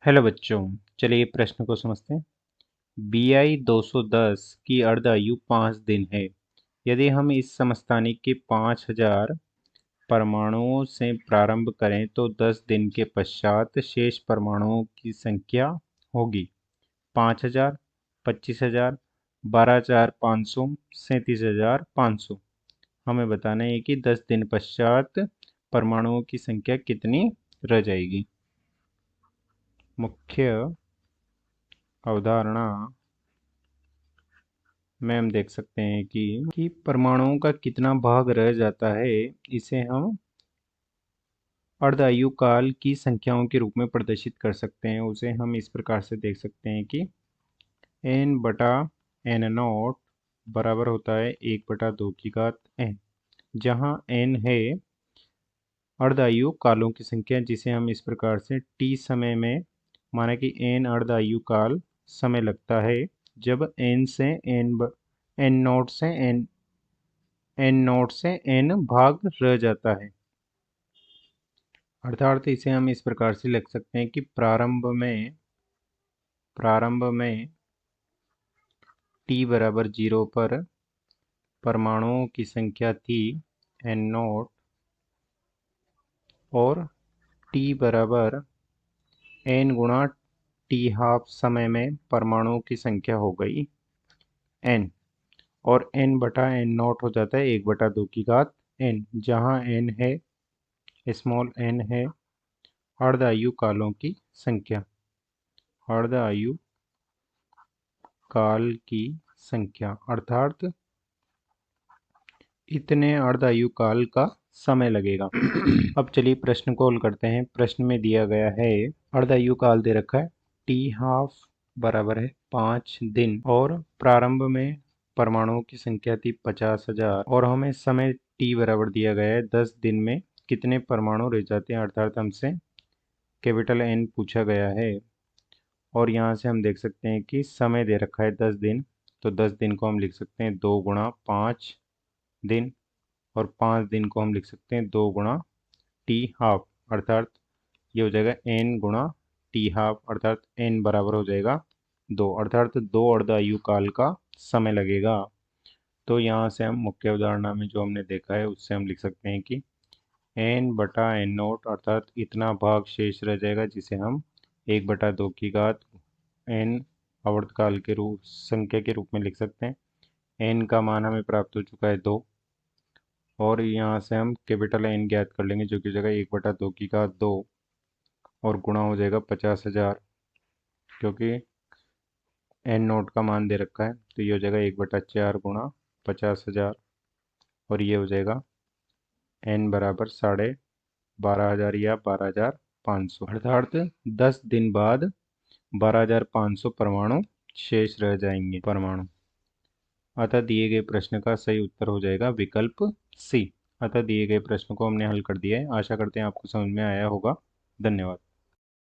Hello बच्चों, चलिए प्रश्न को समझते हैं। BI 210 की अर्धायु 5 दिन है। यदि हम इस समस्थानिक के 5000 परमाणुओं से प्रारंभ करें तो 10 दिन के पश्चात शेष परमाणुओं की संख्या होगी 5000, 25000, 12500, 37500। हमें बताना है कि 10 दिन पश्चात परमाणुओं की संख्या कितनी रह जाएगी। मुख्य अवधारणा में हम देख सकते हैं कि परमाणुओं का कितना भाग रह जाता है, इसे हम अर्धायु काल की संख्याओं के रूप में प्रदर्शित कर सकते हैं। उसे हम इस प्रकार से देख सकते हैं कि n बटा n नॉट बराबर होता है 1/2 की घात n, जहाँ n है अर्धायु कालों की संख्या, जिसे हम इस प्रकार से t समय में माना कि n अर्धायु काल समय लगता है जब n नोट से n भाग रह जाता है। अर्थात इसे हम इस प्रकार से लिख सकते हैं कि प्रारंभ में t बराबर 0 पर परमाणुओं की संख्या थी n नोट और t बराबर n गुणा t हाफ समय में परमाणुओं की संख्या हो गई n, और n बटा n नॉट हो जाता है 1/2 की घात n, जहाँ n है स्मॉल n है अर्धायु कालों की संख्या। अर्धायु काल की संख्या अर्थात इतने अर्धायु काल का समय लगेगा। अब चलिए प्रश्न को हल करते हैं। प्रश्न में दिया गया है अर्धायु काल दे रखा है t हाफ बराबर है 5 दिन और प्रारंभ में परमाणुओं की संख्या थी 50,000 और हमें समय t बराबर दिया गया है 10 दिन में कितने परमाणु रह जाते हैं, अर्थात हमसे कैपिटल N पूछा गया है। और यहाँ से हम देख सकते हैं कि समय दे रखा है 10 दिन, तो 10 दिन को हम लिख सकते हैं 2 गुणा 5 दिन और 5 दिन को हम लिख सकते हैं 2 गुणा टी हाफ, अर्थात ये हो जाएगा n गुणा टी हाफ, अर्थात n बराबर हो जाएगा 2, अर्थात 2 अर्धायु काल का समय लगेगा। तो यहाँ से हम मुख्य अवधारणा में जो हमने देखा है उससे हम लिख सकते हैं कि n बटा n नोट अर्थात इतना भाग शेष रह जाएगा जिसे हम 1/2 की घात n आवर्तकाल के रूप संख्या के रूप में लिख सकते हैं। n का मान हमें प्राप्त हो चुका है 2 और यहाँ से हम कैपिटल N ज्ञात कर लेंगे जो कि हो जाएगा 1/2 की घात 2 और गुणा हो जाएगा 50,000, क्योंकि n नोट का मान दे रखा है तो ये हो जाएगा 1/4 गुणा 50,000 और ये हो जाएगा n बराबर 12,500 या 12,500, अर्थात 10 दिन बाद 12,500 परमाणु शेष रह जाएंगे परमाणु। अतः दिए गए प्रश्न का सही उत्तर हो जाएगा विकल्प सी। अतः दिए गए प्रश्न को हमने हल कर दिया है। आशा करते हैं आपको समझ में आया होगा। धन्यवाद।